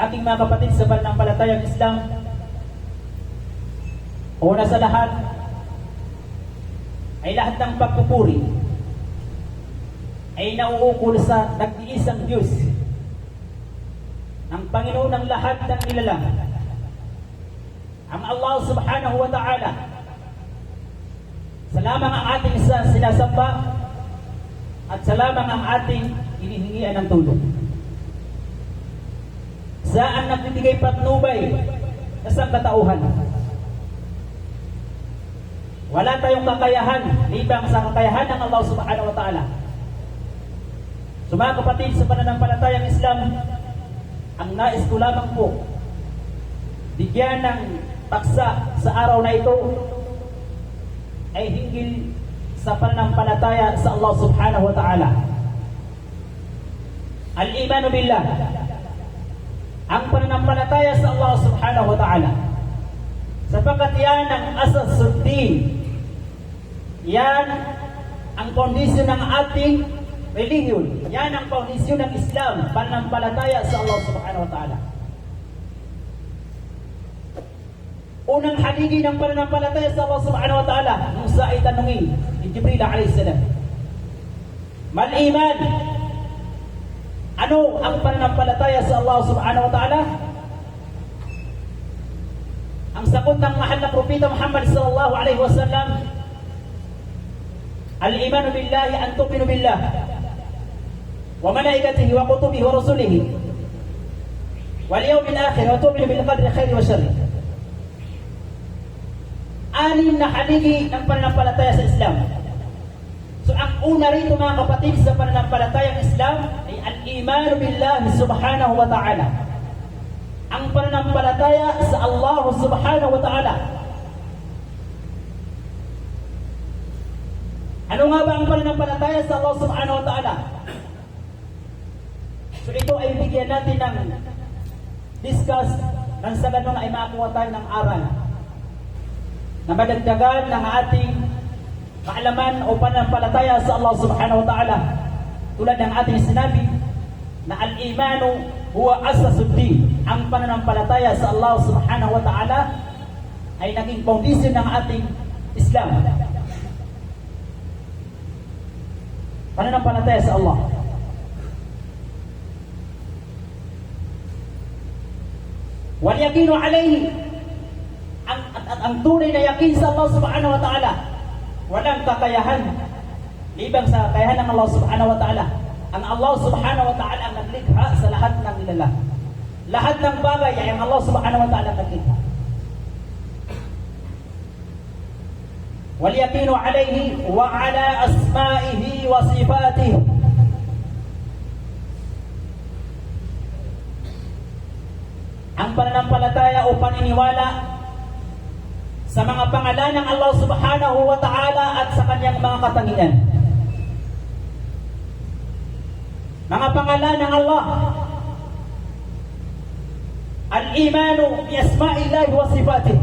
aking mga kapatid sa pananampalatayang Islam, una sa lahat ay lahat ng pagpupuri ay nauukol sa nag-iisang Diyos, ang Panginoon ng lahat ng nilalang, ang Allah subhanahu wa ta'ala. Sa lamang ang ating sinasamba at sa lamang ang ating hinihingian ng tulong. Saan nagbibigay patnubay sa sangkatauhan. Wala tayong kakayahan libang sa kakayahan ng Allah subhanahu wa ta'ala. So mga kapatid sa pananampalatayang Islam, ang nais ko lamang po bigyan ng paksa sa araw na ito ay hinggil sa pananampalataya sa Allah subhanahu wa ta'ala. Al-imanu billah, ang pananampalataya sa Allah subhanahu wa ta'ala, sapagkat yan ang asasuddin, yan ang kondisyon ng ating relihiyon, yan ang kondisyon ng Islam, pananampalataya sa Allah subhanahu wa ta'ala. Unang haligi ng pananampalataya sa Allah subhanahu wa ta'ala, Musa ay tanungin ni Jibril alayhis salam, mal iman? Ano ang pananampalataya sa Allah subhanahu wa ta'ala? Ang sagot ng mahal na propeta Muhammad sallallahu alaihi wasallam, al-iman billahi an tu'minu billah wa malaikatihi wa kutubihi wa rusulihi wal yawmil akhir wa tu'minu bil qadri khairi wa sharri. Anim na haligi ng pananampalataya sa Islam. So ang una rito mga kapatid sa pananampalatayang Islam ay al-iman billahi subhanahu wa ta'ala, ang pananampalataya sa Allah subhanahu wa ta'ala. Ano nga ba ang pananampalataya sa Allah subhanahu wa ta'ala? So ito ay bigyan natin ng discuss nang sa ganun ay makakuha tayo ng aral na madagdagan ng ating kaalaman o pananampalataya sa Allah subhanahu wa ta'ala. Tulad ng ating sinabi na al-imanu huwa asasuddin, ang pananampalataya sa Allah subhanahu wa ta'ala ay naging foundation ng ating Islam. Pananampalataya sa Allah. Wal yaqinu alayhi, ang tunay na yakin sa Allah subhanahu wa ta'ala, walang kakayahan libang sa kakayahan ng Allah subhanahu wa ta'ala. Ang Allah subhanahu wa ta'ala ang naglikha sa lahat ng nilalang. Lahat ng bagay ay ang Allah subhanahu wa ta'ala naglikha. Wal yaqinu alayhi wa ala asma'ihi wa sifatihi. Ang pananampalataya o paniniwala sa mga pangalan ng Allah subhanahu wa ta'ala at sa kanyang mga katangian. Mga pangalan ng Allah. Al-imanu bi asma'illahi wa sifatihi.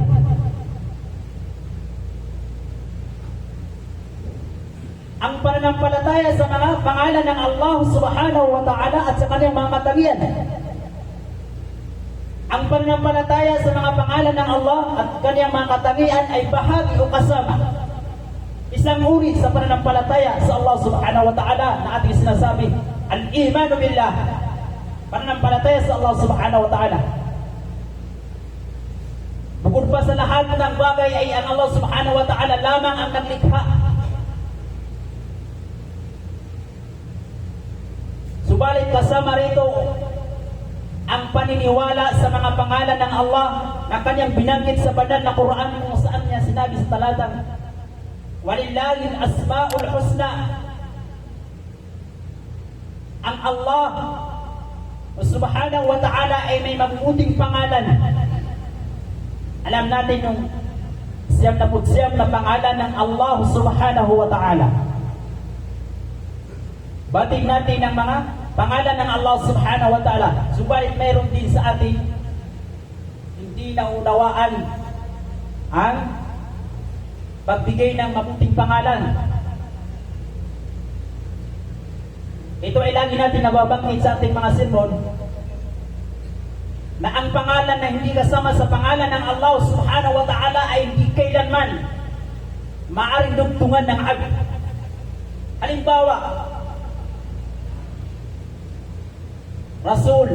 Ang pananampalataya sa mga pangalan ng Allah subhanahu wa ta'ala at sa kanyang mga katangian. Ang pananampalataya sa mga pangalan ng Allah at kanyang mga katangian ay bahagi o kasama, isang uri sa pananampalataya sa Allah subhanahu wa ta'ala na ating sinasabi, al-imanu billah, pananampalataya sa Allah subhanahu wa ta'ala. Bukod pa sa lahat ng bagay ay ang Allah subhanahu wa ta'ala lamang ang naglikha. Subalit kasama rito ang paniniwala sa mga pangalan ng Allah na kanyang binanggit sa banal na Quran, kung saan niya sinabi sa talatang walillahil asma'ul husna. Ang Allah subhanahu wa ta'ala ay may mabuting pangalan. Alam natin yung 99 na pangalan ng Allah subhanahu wa ta'ala. Bating natin ang mga pangalan ng Allah subhanahu wa ta'ala. Subalit mayroon din sa atin hindi naunawaan ang pagbigay ng mabuting pangalan. Ito ay lagi natin nababanggit sa ating mga sermon na ang pangalan na hindi kasama sa pangalan ng Allah subhanahu wa ta'ala ay hindi kailanman maaaring dugtungan ng abd. Halimbawa, Rasul.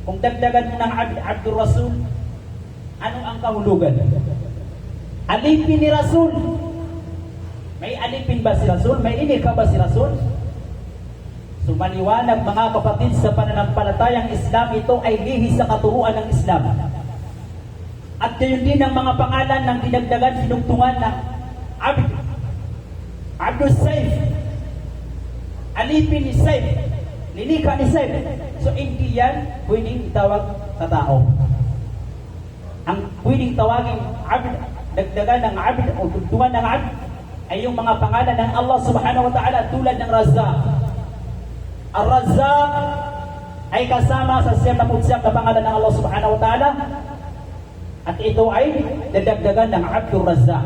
Kung dagdagan mo ng Abdul Rasul, anong ang kahulugan? Alipin ni Rasul. May alipin ba si Rasul? May inika ba si Rasul? So maliwanag mga kapatid, sa pananampalatayang Islam, ito ay lihis sa katuruan ng Islam. At gayon din ang mga pangalan ng dinagdagan, dinugtungan ng Abd. Abdul Saif. Alipin ni Saif. Linika ni Saif. So hindi yan pwedeng itawag sa tao. Ang pwedeng tawagin Abd, dagdagan ng Abd o dugtungan ng Abd, ay yung mga pangalan ng Allah subhanahu wa ta'ala tulad ng Razzaq. Ar-Razzaq ay kasama sa 99 na pangalan ng Allah subhanahu wa ta'ala, at ito ay dadagdagan ng Abdul Razzaq.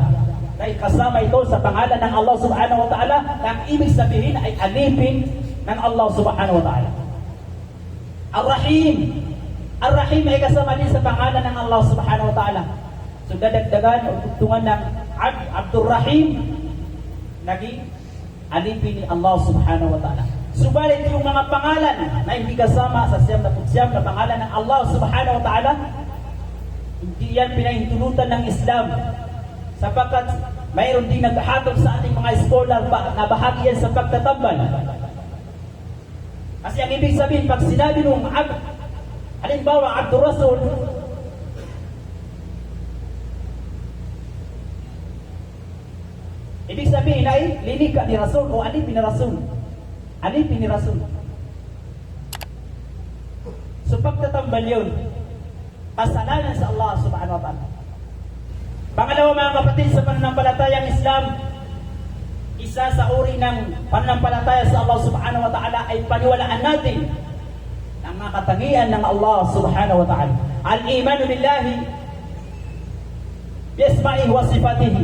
Ay kasama ito sa pangalan ng Allah subhanahu wa ta'ala, na ang ibig sabihin ay alipin ng Allah subhanahu wa ta'ala. Ar-Rahim. Ar-Rahim ay kasama din sa pangalan ng Allah subhanahu wa ta'ala. So dadagdagan o tugtungan ng Abdul Rahim, naging alipin ni Allah subhanahu wa ta'ala. Subalit yung mga pangalan na hindi kasama sa 99 na pangalan ng Allah subhanahu wa ta'ala, hindi yan pinahintulutan ng Islam, sapagkat mayroon din naghahatol sa ating mga scholar na bahagi yan sa pagtatambal. Kasi ang ibig sabihin, pag sinabi nung halimbawa Abdul Rasul, ibig sabihin ay linika ni Rasul o alipin ni Rasul. Alipin ni Rasul. So pagtatambal yun, kasalanan sa Allah subhanahu wa ta'ala. Pangalawa mga kapatid, sa pananampalatayang Islam, isa sa uri ng pananampalataya sa Allah subhanahu wa ta'ala ay paniwalaan natin ang mga katangian ng Allah subhanahu wa ta'ala. Al-imanu billahi biasma'ihi wa sifatihi.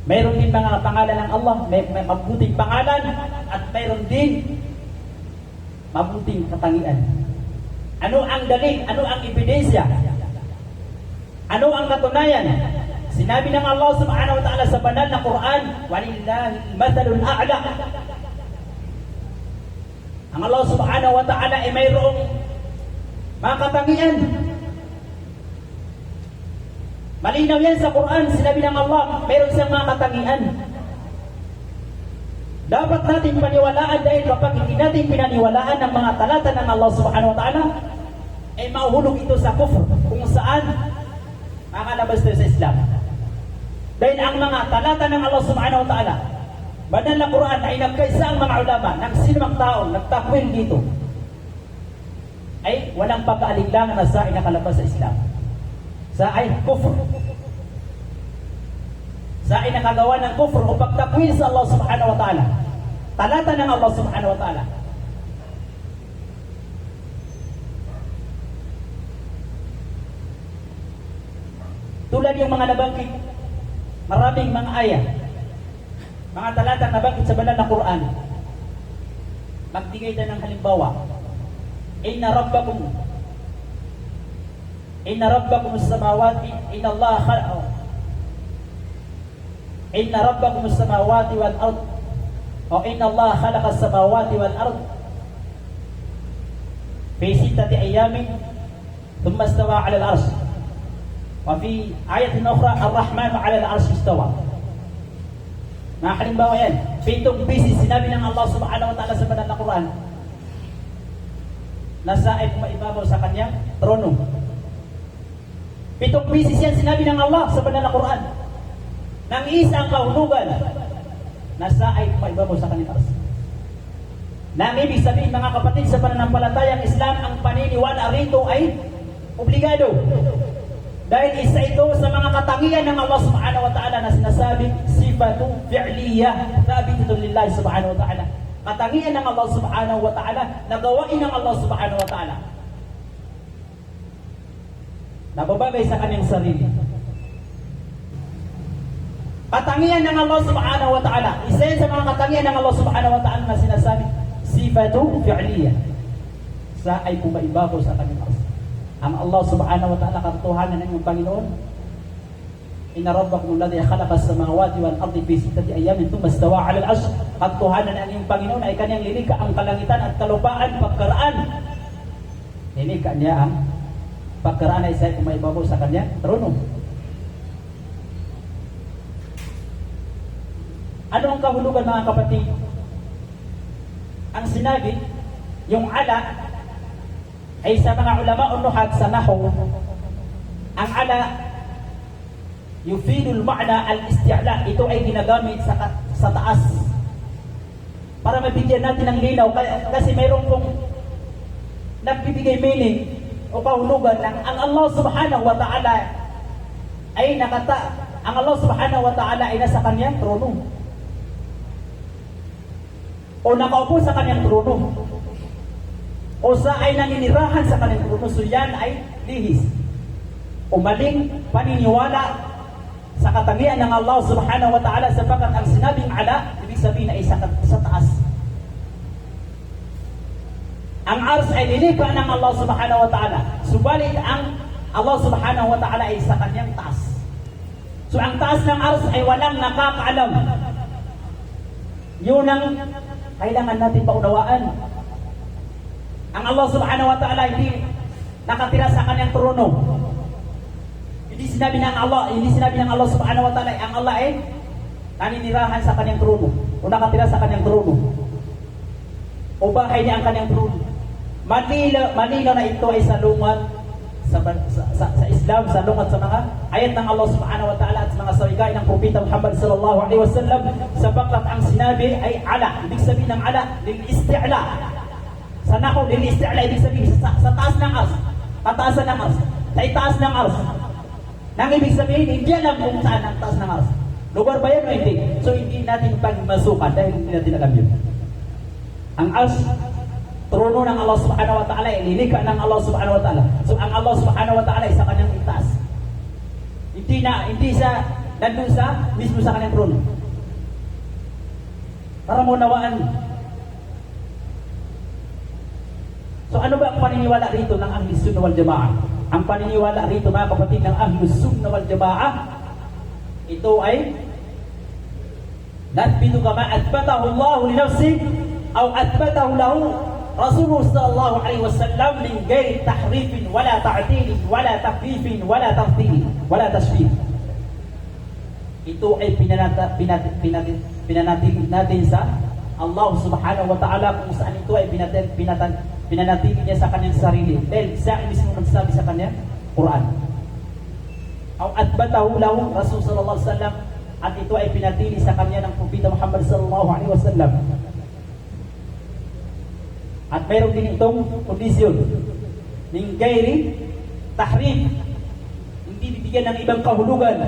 Mayroon din mga pangalan ng Allah, may mabuting pangalan, at mayroon din mabuting katangian. Ano ang dalil? Ano ang ebidensya? Ano ang katunayan? Sinabi ng Allah subhanahu wa ta'ala sa banal na Quran, "Walillahil mathalul a'la." Ang Allah subhanahu wa ta'ala ay mayroong mga katangian. Malinaw yan sa Quran. Sinabi ng Allah, mayroon siyang mga katangian. Dapat natin paniwalaan, dahil kapag hindi natin pinaniwalaan ng mga talata ng Allah subhanahu wa ta'ala, ay mahuhulog ito sa kufr, kung saan makalabas tayo sa Islam. Dahil ang mga talata ng Allah subhanahu wa ta'ala, banal na Quran, ay nagkaisa ang mga ulama ng sinumang tao nagtakwil dito, ay walang pagkaalinlangan na sa nakalabas sa Islam. Sa ay kufr, sa ay nakagawa ng kufr o pagtakwil sa Allah subhanahu wa ta'ala, talata ng Allah subhanahu wa ta'ala. Tulad yung mga nabanggit, maraming mga ayah, mga talata na nabanggit sa banal na Quran. Magbigay tayo ng halimbawa. Inna rabbakum as-samawati inna rabbakum as-samawati wal ard o inna Allah khalaqa as-samawati wal ard fi 6 ayamin thumma istawa 'ala al-'arsh wa fi ayatin ukhra ar-rahman 'ala al-'arsh istawa. Halimbawa yan, 7 beses sinabi ng Allah subhanahu wa ta'ala sa banal na Quran, nasa ay maibabaw sa kanyang trono. 7 beses yan sinabi ng Allah sa banal na Quran. Nang isang kahulugan, nasa ay maibabaw sa kanyang arsh. Nang ibig sabihin mga kapatid, sa pananampalatayang Islam, ang paniniwala rito ay obligado. Dahil isa ito sa mga katangian ng Allah subhanahu wa ta'ala na sinasabing sifatu fi'liyah thabitun lillahi subhanahu wa ta'ala. Katangian ng Allah subhanahu wa ta'ala na gawain ng Allah subhanahu wa ta'ala, nababagay sa kanyang sarili. Katangian ng Allah subhanahu wa ta'ala, isa yan sa mga katangian ng Allah subhanahu wa ta'ala na sinasabi sifatu fi'liyah. sa ay pumaibabaw sa kanyang ars. Ang Allah subhanahu wa ta'ala katotohanan ng iyong Panginoon. Inna rabbakum alladhi khalaqa as-samawati wal ardi fi sittati ayamin thumma istawa 'ala al-'arsh. Katotohanan ng iyong Panginoon ay kanyang lilikha ang kalangitan at kalupaan pagkaraan. Lilikha niya ang pagkaraan ay sa pumaibabaw sa kanyang trono. Ano ang kahulugan mga kapatid? Ang sinabi, yung ala ay sa mga ulama o nuhat sa nahw, ang ala yufidul ma'na al-isti'la, ito ay ginagamit sa taas para mabigyan natin ng linaw kasi mayroon pong nagbibigay meaning o kahulugan ng ang Allah subhanahu wa ta'ala ay ang Allah subhanahu wa ta'ala ay nasa kanyang trono o nakaupo sa kanyang trono o sa ay naninirahan sa kanyang trono. So yan ay lihis o maling paniniwala sa katangian ng Allah subhanahu wa ta'ala, sapagkat ang sinabing ala, ibig sabihin ay sa taas. Ang ars ay nilikha ng Allah subhanahu wa ta'ala, subalit ang Allah subhanahu wa ta'ala ay sa kanyang taas. So ang taas ng ars ay walang nakakaalam. Yun ang kailangan natin paunawaan. Ang Allah subhanahu wa ta'ala hindi nakatira sa kanyang trono. Hindi sinabi ng Allah subhanahu wa ta'ala, ang Allah ay naninirahan sa kanyang trono o nakatira sa kanyang trono o bahay niya ang kanyang trono. Malinaw na ito ay salungat sa Islam, salungat sa mga ayat ng Allah subhanahu wa ta'ala at sa mga sawigay ng Propeta Muhammad sallallahu alaihi wasallam, sapagkat ang sinabi ay ala. Ibig sabihin ng ala, lil-isti'la. Sa nahw, lil-isti'la, ibig sabihin sa taas ng ars, pataasan ng ars, sa itaas ng ars. Nang ibig sabihin, hindi alam kung saan ang taas ng ars. Lugar ba yan o hindi? So hindi natin pagmasukan dahil hindi natin alam yun. Ang ars, trono ng Allah subhanahu wa ta'ala, ililikha ng Allah subhanahu wa ta'ala. So ang Allah subhanahu wa ta'ala ay sa kanyang itaas. Hindi siya nandun sa mismo sa kanyang trono. Para maunawaan. So ano ba ang paniniwala rito ng Ahlus Sunnah wal Jama'ah? Ang paniniwala rito mga kapatid ng Ahlus Sunnah wal Jama'ah, ito ay nathbitu kama athbatahu Allah li nafsi aw athbatahu lahu Rasulullah sallallahu alaihi wasallam min ghairi tahrifin wala ta'til wala takyifin wala tamthil wala tashbih. Ito ay pinanatili natin sa Allah subhanahu wa ta'ala, kung saan ito ay pinanatili niya sa kanyang sarili dahil siya mismo nagsabi sa kanyang Quran. Aw atbatahu lahu Rasul sallallahu alaihi wasallam, at ito ay pinatili sa kanya ng Propeta Muhammad sallallahu alaihi wasallam. At mayroon din itong kondisyon min ghairi tahrif, hindi bibigyan ng ibang kahulugan.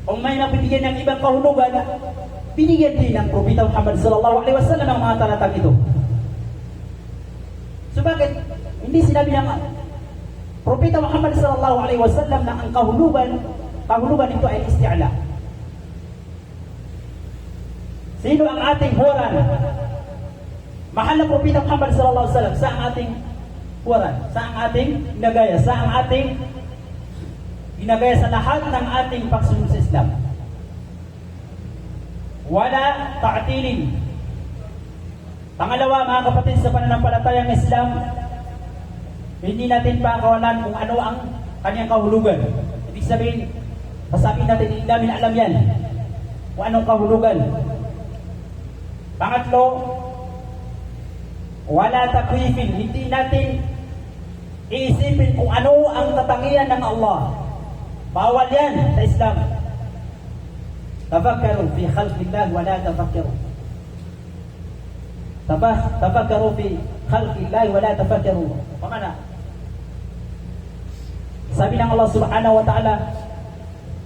Kung may nabibigyan ng ibang kahulugan, binigyan din ng Propeta Muhammad sallallahu alaihi wasallam ang mga talatang ito. So bakit hindi sinabi ng Propeta Muhammad sallallahu alaihi wasallam na ang kahulugan ito ay isti'la? Sino ang ating huwaran? Mahal na Propeta Muhammad sallallahu alaihi wasallam, sa ang ating huwaran, sa ang ating ginagaya, sa ang ating ginagaya sa lahat ng ating pagsunod sa Islam. Wala ta'tilin. Pangalawa mga kapatid, sa pananampalatayang Islam, hindi natin pakawalan kung ano ang kanyang kahulugan. Ibig sabihin, masabi natin, hindi namin alam yan kung anong kahulugan. Pangatlo, wala takwifin. Hindi natin iisipin kung ano ang katangian ng Allah. Bawal yan sa Islam. Tafakkaru fi khalqillah wa la tafakkaru. Tafakkaru fi khalqillah wa la tafakkaru. Pamana? Sabi ng Allah subhanahu wa ta'ala,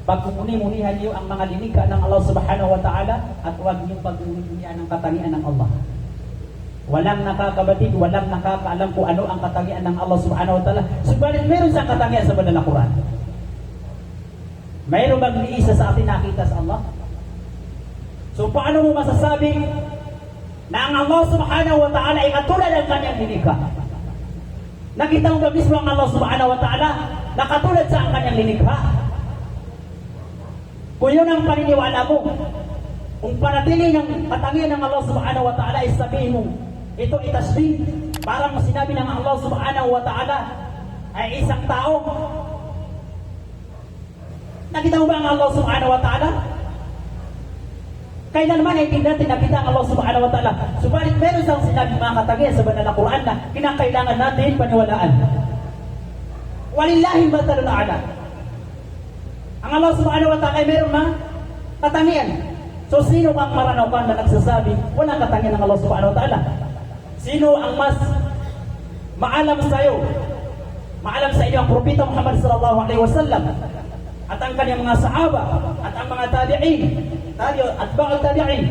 pagmumuni-munihan niyo ang mga linikha ng Allah subhanahu wa ta'ala at huwag niyong pagmumuni-munihan ang katangian ng Allah. Walang nakakabatid, walang nakakaalam kung ano ang katangian ng Allah subhanahu wa ta'ala. Subalit meron siyang katangian sa banal na Quran. Mayroon bang iisa sa atin nakita sa Allah? So paano mo masasabi na ang Allah subhanahu wa ta'ala ay katulad ng kanyang linikha. Nakita mo ba mismo ang Allah subhanahu wa ta'ala na katulad sa ang kanyang linikha? Kung yun ang paniniwala mo, kung panatili ng katangian ng Allah subhanahu wa ta'ala ay sabihin mo, ito ay tasbih, parang sinabi ng Allah subhanahu wa ta'ala ay isang tao. Nakita mo ba ang Allah subhanahu wa ta'ala? Kailan naman ay hindi natin nakita ang Allah subhanahu wa ta'ala. Subalit meron siyang sinabi mga katangian sa banal na Quran na kinakailangan natin paniwalaan. Walillahi matalul a'la. Ang Allah subhanahu wa ta'ala ay meron mga katangian. So sino ang maranaw na nagsasabi walang katangian ng Allah subhanahu wa ta'ala? Sino ang mas maalam sa iyo? Maalam sa inyo ang Propeta Muhammad sallallahu alaihi wasallam at ang kanyang mga sahaba at ang mga tabi'in at ba'al tabi'in.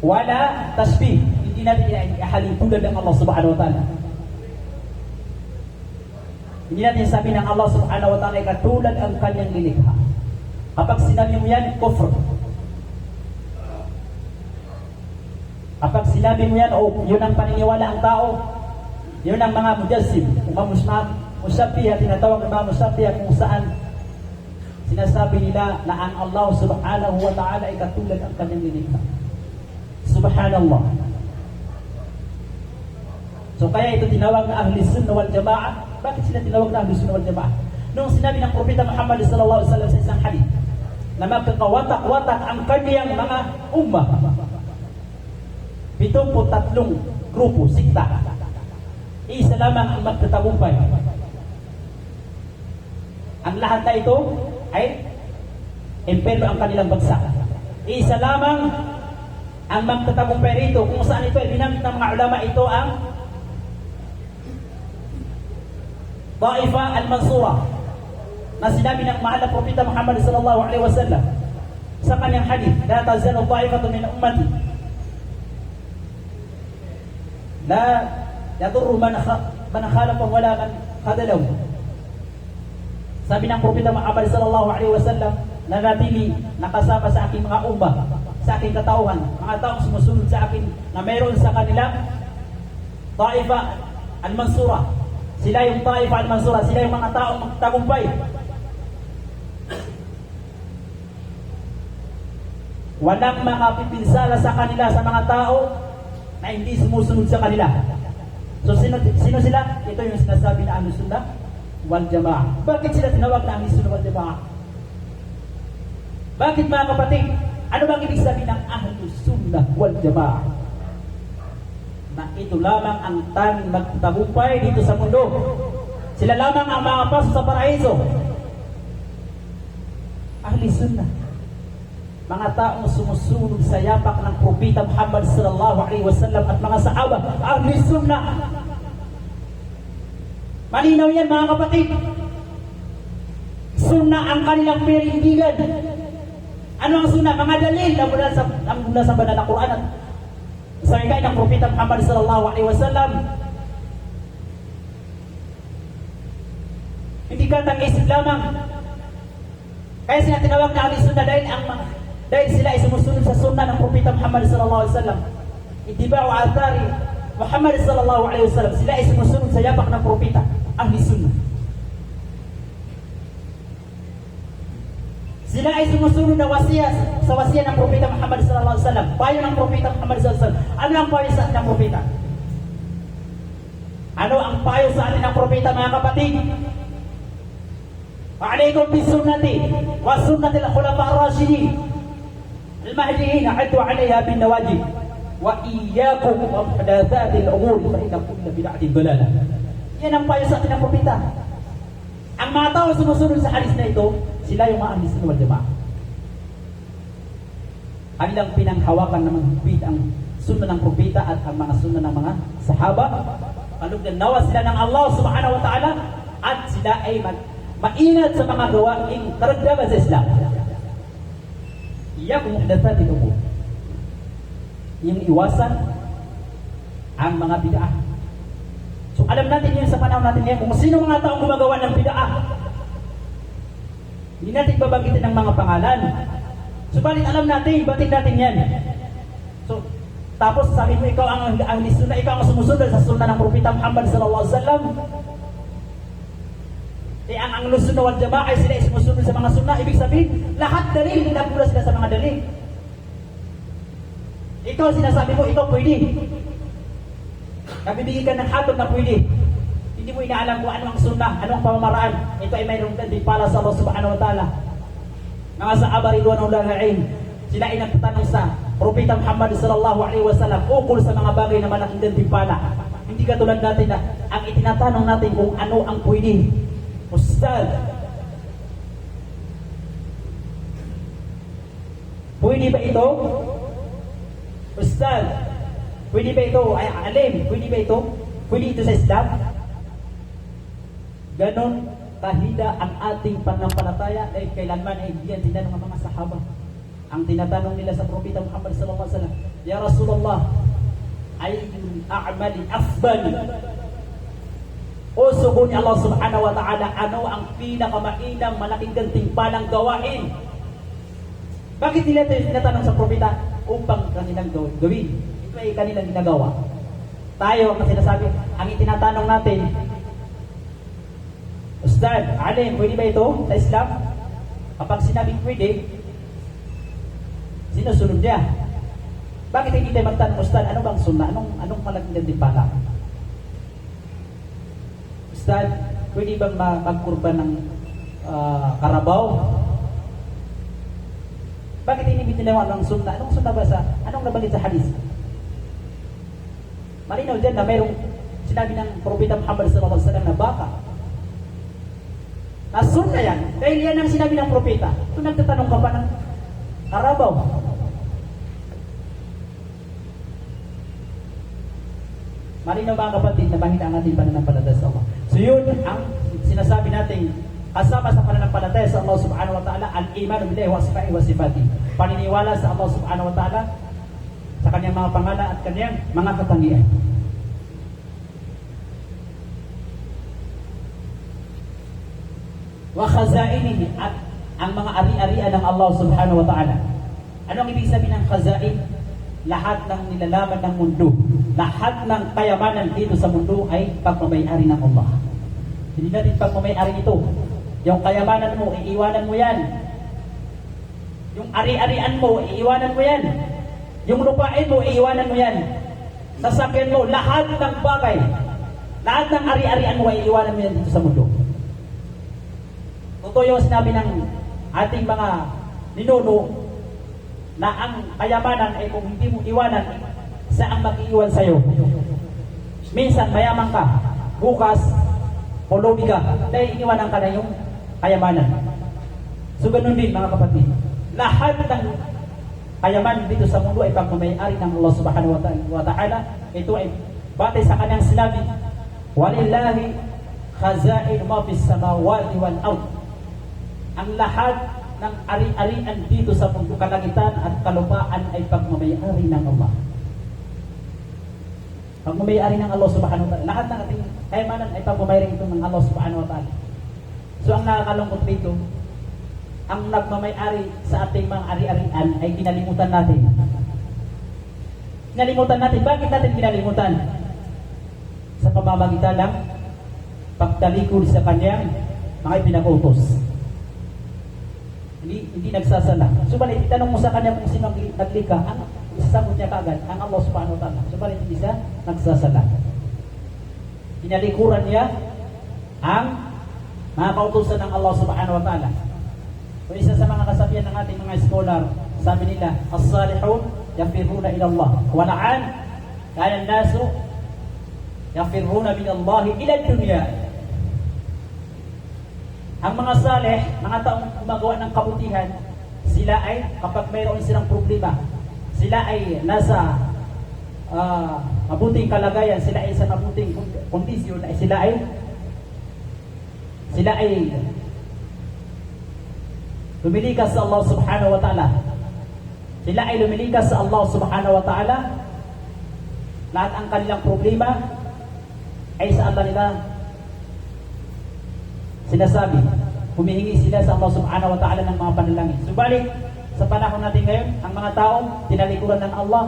Wala tasbih, hindi natin ihalin tulad ng Allah subhanahu wa ta'ala. Hindi natin sabi ng Allah subhanahu wa ta'ala ay katulad ang kanyang lilikha. Kapag sinabi mo yan, kufr. Kapag sinabi mo yan, yun ang paniniwala ang tao, yun ang mga mujassim, mga musabbiha, tinatawag ng mga musabbiha kung saan sinasabi nila na ang Allah subhanahu wa ta'ala ay katulad ang kanyang lilikha. Subhanallah. So kaya ito tinawag na ahli sunnah wal jamaah. Bakit sila tinawag na ahli sunnah wal jamaah? Noong sinabi ng Propeta Muhammad sallallahu alaihi wasallam sa isang hadith na magkakawatak-watak ang kanyang mga ummah, 73 grupo, sikta, isa lamang ang magtatagumpay. Ang lahat na ito ay imperyo ang kanilang bagsak. Isa lamang ang magtatagumpay rito, kung saan ito ay binanggit ng mga ulama, ito ang Ta'ifa al-Mansura, na sinabi ng mahal na Propeta Muhammad sallallahu alaihi wasallam sa kanyang hadith, la tazalu ta'ifatu min ummati la yadurru man khalafa wala man khadalahu. Sabi ng Propeta Muhammad sallallahu alaihi wasallam, nanatili nakasama sa aking mga ummah, sa aking katauhan, mga taong sumusunod sa akin na mayroon sa kanila Ta'ifa al-Mansura. Sila yung Ta'ifa al-Mansura, sila yung mga taong magtagumpay. Walang makapipinsala sa kanila sa mga tao na hindi sumusunod sa kanila. So sino sila? Ito yung sinasabi na Ahlus Sunnah wal Jamaah. Bakit sila tinawag na Ahlus Sunnah wal Jamaah? Bakit mga kapatid? Ano bang ibig sabihin ng Ahlus Sunnah wal Jamaah? Na ito lamang ang tanging magtagumpay dito sa mundo. Sila lamang ang makapasok sa paraiso. Ahlus Sunnah, mga taong sumusunod sa yapak ng Propeta Muhammad sallallahu alaihi wasallam at mga sahaba, Ahlus Sunnah. Malinaw yan mga kapatid. Sunnah ang kanilang pinindigan. Ano ang sunnah? Mga dalil na mula sa banal na Quran at sa ikay ng Propeta Muhammad sallallahu alaihi wasallam. Hindi katang isip lamang. Kaya sila tinawag na Ahlus Sunnah dahil sila ay sumusunod sa sunnah ng Propeta Muhammad sallallahu alaihi wasallam. Ittiba'u athari Muhammad sallallahu alaihi wasallam. Sila ay sumusunod sa yapak ng Propeta, Ahlus Sunnah. Sila ay sumusunod na sa wasiya ng Propeta Muhammad sallallahu alaihi wasallam. Payo ng Propeta Muhammad sallallahu alaihi wasallam. Ano ang payo sa atin ng Propeta? Ano ang payo sa atin ng Propeta, mga kapatid? Alaykum bisunnati wa sunnati al-khulafa ar-rashidin al-mahdiyyin, 'addu 'alayha bin nawajib wa iyyakum wa muhdatsatil umur fa inna kulla bid'atin dalalah. Yan ang payo sa atin ng Propeta. Ang mga tao sumusunod sa hadis na ito, sila yung mga Ahlus Sunnah wal Jamaah. Kanilang pinanghawakan ng higpit ang sunnah ng Propeta at ang mga sunnah ng mga sahaba. Kalugdan nawa sila ng Allah subhanahu wa ta'ala at sila ay maingat sa mga gawaing karagdagan sa Islam. Iyyakum muhdatsatil umur. Yung iwasan ang mga bid'ah. So alam natin yun sa panahon natin ngayon kung sino mga taong gumagawa ng bid'ah. Hindi natin babanggitin ng mga pangalan. Subalit alam natin, batid natin yan. So, tapos sabi mo ikaw ang sunna, ikaw ang sumusunod sa sunna ng Propeta Muhammad sallallahu alaihi wasallam. Ang Ahlussunnah wal Jamaah ay sila sumusunod sa mga sunna, ibig sabihin, lahat dalil, nagmula sila sa mga dalil. Ikaw sinasabi mo, ikaw pwede. Nabibigay ka ng hatol na pwede. Hindi mo inaalam kung ano ang sunnah, ano ang pamamaraan. Ito ay mayroong gantimpala sa Allah subhanahu wa ta'ala. Mga sahaba ridwanullahi alaihim, sila ay nagtatanong sa Propeta Muhammad sallallahu alaihi wasallam ukol sa mga bagay na malaking gantimpala. Hindi katulad natin na ang itinatanong natin kung ano ang pwede. Ustad, pwede ba ito? Ustad, pwede ba ito? Ay, alim, pwede ba ito? Pwede ito sa Islam? Ganon kahida ang ating pananampalataya dahil kailanman ay diyan tinanong ang mga sahaba. Ang tinatanong nila sa Propeta Muhammad sallallahu alaihi wasallam, Ya Rasulullah, ayyul a'mali afdal? O sugo ni Allah subhanahu wa ta'ala, ano ang pinakamainam malaking gantimpalang gawain? Bakit nila ito tinatanong sa Propeta? Upang kanilang gawin. Ito ay kanilang ginagawa. Tayo, ang sinasabi, ang itinatanong natin, Ustad, alim, pwede ba ito sa Islam? Kapag sinabing pwede, sinusunod niya. Bakit hindi tayo magtanong, Ustad, ano bang sunnah? Anong malaking gantimpala? Ustad, pwede bang magkurban ng karabaw? Bakit hindi bitinawa ng sunnah? Anong sunnah ba anong nabanggit sa hadis? Malinaw dyan na mayroong sinabi ng Propeta Muhammad sallallahu alaihi wasallam na baka. Na sunnah yan. Dahil yan ang sinabi ng Propeta. Kung nagtatanong ka pa ng karabaw. Malinaw mga kapatid na bahina ang ating pananampalataya sa Allah. So yun ang sinasabi natin kasama sa pananampalataya sa Allah subhanahu wa ta'ala, al-iman billahi wa asma'ihi wa sifatihi. Paniniwala sa Allah subhanahu wa ta'ala sa kanyang mga pangalan at kanyang mga katangian. Wa khazainihi, at ang mga ari-arian ng Allah subhanahu wa ta'ala. Ano ang ibig sabihin ng khazain? Lahat ng nilalaman ng mundo, lahat ng kayamanan dito sa mundo ay pagmamayari ng Allah. Hindi natin pagmamayari ito. Yung kayamanan mo, iiwanan mo yan. Yung ari-arian mo, iiwanan mo yan. Yung lupain mo, iiwanan mo yan. Sasakyan mo, lahat ng bagay, lahat ng ari-arian mo, iiwanan mo yan dito sa mundo. Totoo yung sinabi ng ating mga ninuno na ang kayamanan ay kung hindi mo iwanan, saan mag-iwan sa'yo? Minsan mayaman ka, bukas pulubi ka, dahil iniwanan ka na yung kayamanan. So ganun din mga kapatid, lahat ng kayamanan dito sa mundo ay pagmamayari ng Allah subhanahu wa ta'ala. Ito ay batay sa kanyang sinabi, walillahi khazain ma fis samawati wal ard. Ang lahat ng ari-arian dito sa mundo, kalangitan at kalupaan ay pagmamayari ng Allah. Pagmamayari ng Allah subhanahu wa ta'ala. Lahat ng ating kayamanan ay pagmamayari ito ng Allah subhanahu wa ta'ala. So ang nakakalungkot dito, ang nagmamayari sa ating mga ari-arian ay kinalimutan natin. Kinalimutan natin. Bakit natin kinalimutan? Sa pamamagitan ng pagtalikod sa kanyang mga ipinag-utos. Hindi nagsasala. Subalit, itanong mo sa kanya kung sino naglikha, ang isasagot niya kagad, ang Allah subhanahu wa ta'ala. Subalit, hindi siya nagsasala. Inalikuran niya ang mga kautusan ng Allah subhanahu wa ta'ala. So, isa sa mga kasabihan ng ating mga scholar, sabi nila, as-salihun yafiruna ila Allah. Wala'an, kaya nasu yafiruna min Allah ila dunya. Ang mga saleh, mga taong gumagawa ng kabutihan, sila ay, kapag mayroon silang problema, sila ay nasa mabuting kalagayan, sila ay sa mabuting kondisyon, ay sila ay lumilikas sa Allah subhanahu wa ta'ala. Sila ay lumilikas sa Allah subhanahu wa ta'ala. Lahat ang kanilang problema ay sa Allah nila sinasabi. Humihingi sila sa Allah subhanahu wa ta'ala ng mga panalangin. Subalit, sa panahon natin ngayon, ang mga tao tinalikuran ng Allah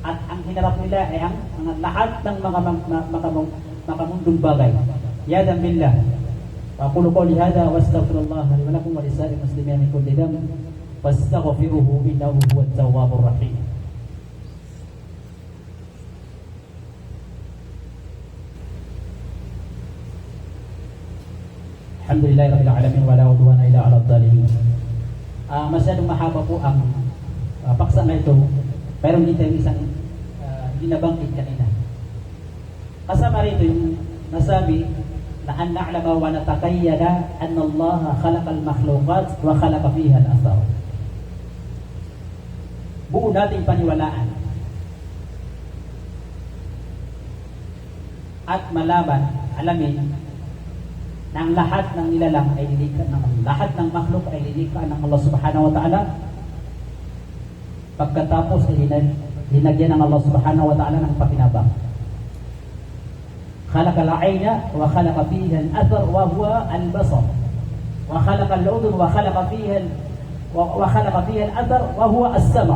at ang hinarap nila ay ang mga lahat ng mga mundong bagay. Yadan billah. Aqulu qawli hadha wa astaghfirullah li wa lakum wa lisa'il muslimin min kulli dhanb fastaghfiruhu innahu huwat tawwabur rahim. Alhamdulillahirabbil alamin wa la udwana illa 'alal zalimin. Masyadong mahaba po ang paksa na ito. Pero hindi tayo isang binabanggit kanina. Kasama rito yung nasabi na an na'lama wa nataqayyada anna Allah khalaqal makhluqat wa khalaqa fiha al-athar. Buo nating paniwalaan at malaman, alamin na ang lahat ng nilalang ay lilikha ng lahat ng makhluk ay lilikha ng Allah Subhanahu wa Ta'ala. Pagkatapos ay linagyan ng Allah Subhanahu wa Ta'ala ng pakinabang. Khalaqa al-'ayna wa khalaqa fiha al-athar wa huwa al-basar. Wa khalaqa al-udhun wa khalaqa fiha al-athar wa huwa as-sam'.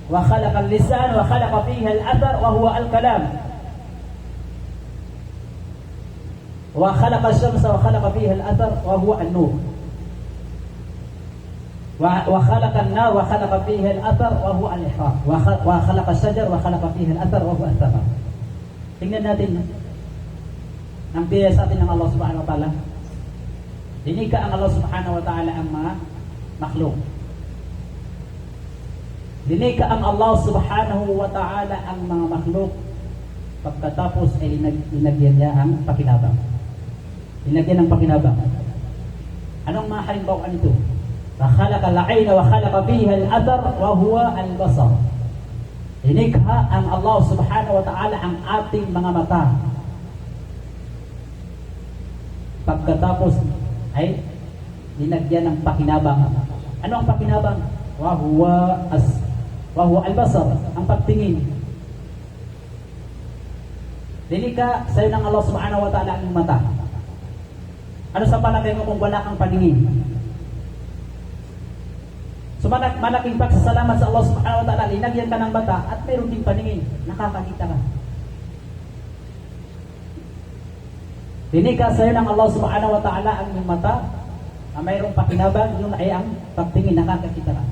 Wa khalaqa al-lisan wa khalaqa fiha al-athar wa huwa al-kalam. وخلق الشمس وخلق فيها الأثر وهو النور وخلق النار وخلق فيها الأثر وهو الإحراق وخلق الشجر وخلق فيها الأثر وهو الثمر. Tingnan natin ang biyaya sa atin ng Allah Subhanahu wa Ta'ala. Dinika ang Allah Subhanahu wa Ta'ala ang mga makhluk. Dinika ang Allah Subhanahu wa Ta'ala ang mga makhluk. Pagkatapos ay linagyan niya ang pakinabang. Linagyan ng pakinabang. Anong mga halimbawa nito? Wa khalaqa al-'ayna wa khalaqa fiha al-athar wa huwa al-basar. Dinikha ang Allah Subhanahu wa Ta'ala ang ating mga mata. Pagkatapos ay linagyan ng pakinabang. Ano ang pakinabang? Wa huwa al-basar, ang pagtingin. Dinikha sa'yo ng Allah Subhanahu wa Ta'ala ang mata. Ano sa palagay mo kung wala kang paningin? So malaking pagsasalamat sa Allah Subhanahu wa Ta'ala, linagyan ka ng mata at mayroon din paningin, nakakakita ka. Dinikha sa'yo ng Allah Subhanahu wa Ta'ala ang iyong mata, na mayroong pakinabang, yun ay ang pagtingin, nakakakita ka.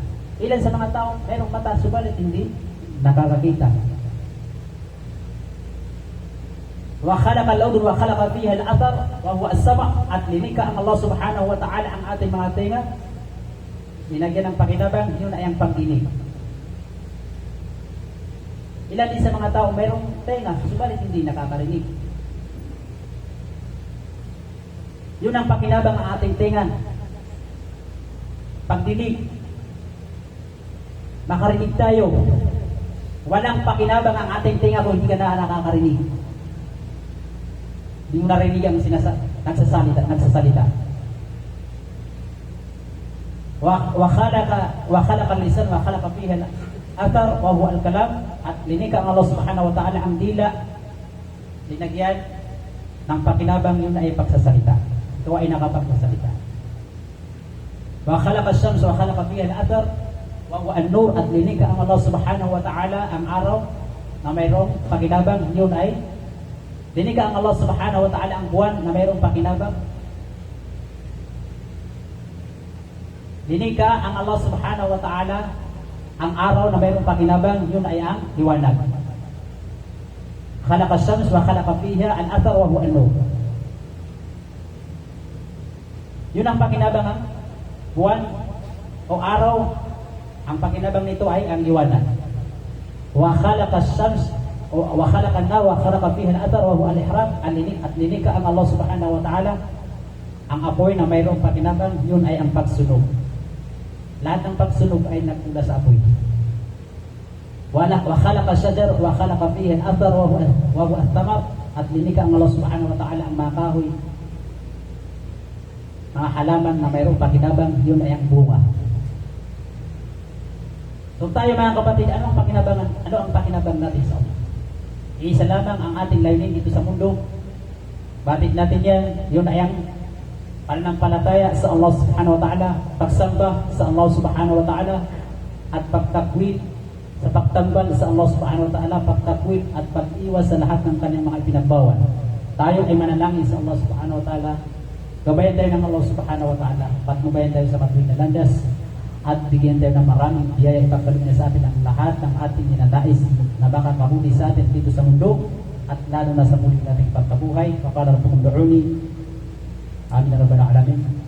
Ilan sa mga tao mayroong mata, subalit hindi nakakakita. Wa khalaqa al-udhun wa khalaqa fiha al-athar wa huwa as-sam'. At linika ang Allah Subhanahu wa Ta'ala ang ating mga tenga, linagyan ng pakinabang, yun ay ang pagdinig. Ilan din sa mga tao mayroong tenga, subalit hindi nakakarinig. Yun ang pakinabang ang ating tenga. Pagdinig. Makarinig tayo. Walang pakinabang ang ating tenga kung hindi ka na nakakarinig. Hindi mo narinig ang nagsasalita. Wa khalaqa al-lisan wa khalaqa fiha al-athar wa huwa al-kalam. At linika ang Allah Subhanahu wa Ta'ala ang dila, linagyan ng pakinabang, yun ay pagsasalita. Ito ay nakapagsasalita. Wa khalaqa ash-shams wa khalaqa fiha al-athar wa huwa an-nur. At linika ang Allah Subhanahu wa Ta'ala ang araw na mayroong pakinabang, yun ay dinika ang Allah Subhanahu wa Ta'ala ang buwan na mayroong pakinabang. Dinika ang Allah Subhanahu wa Ta'ala ang araw na mayroong pakinabang, yun ay ang liwanag. Khalaqa ash-shams wa khalaqa fiha al-athar wa huwa an-nur. Yun ang pakinabang ng buwan o araw. Ang pakinabang nito ay ang liwanag. Wa khalaqa ash-shams wa khalaqa an-nar wa khalaqa fiha al-athar wa huwa al-ihraq. At linika ang Allah Subhanahu wa Ta'ala ang apoy na mayroong pakinabang, yun ay ang pagsunog. Lahat ng pagsunog ay nagmula sa apoy. Wa khalaqa ash-shajar wa khalaqa fiha al-athar wa huwa ath-thamar. At linika ang Allah Subhanahu wa Ta'ala ang mga kahoy, mga halaman na mayroong pakinabang, yun ay ang bunga. So tayo mga kapatid, ano ang pakinabangan? Ano ang pakinabang natin sa Allah? Isa lamang ang ating layunin dito sa mundo. Batid natin yan, yun ay ang pananampalataya sa Allah subhanahu wa ta'ala, pagsamba sa Allah subhanahu wa ta'ala, at pagtakwid sa pagtambal sa Allah subhanahu wa ta'ala, pagtakwid at pag-iwas sa lahat ng kanyang mga ipinagbawal. Tayo ay manalangin sa Allah subhanahu wa ta'ala, gabayan tayo ng Allah subhanahu wa ta'ala, patnubayan tayo sa matuwid na landas, at bigyan tayo ng maraming biyaya, ipagkaloob niya sa atin ang lahat ng ating ninanais na baka mahuli sa atin dito sa mundo, at lalo na sa muling nating pagkabuhay. Kapala rabbukum du'uni. Amin ya rabbal alamin.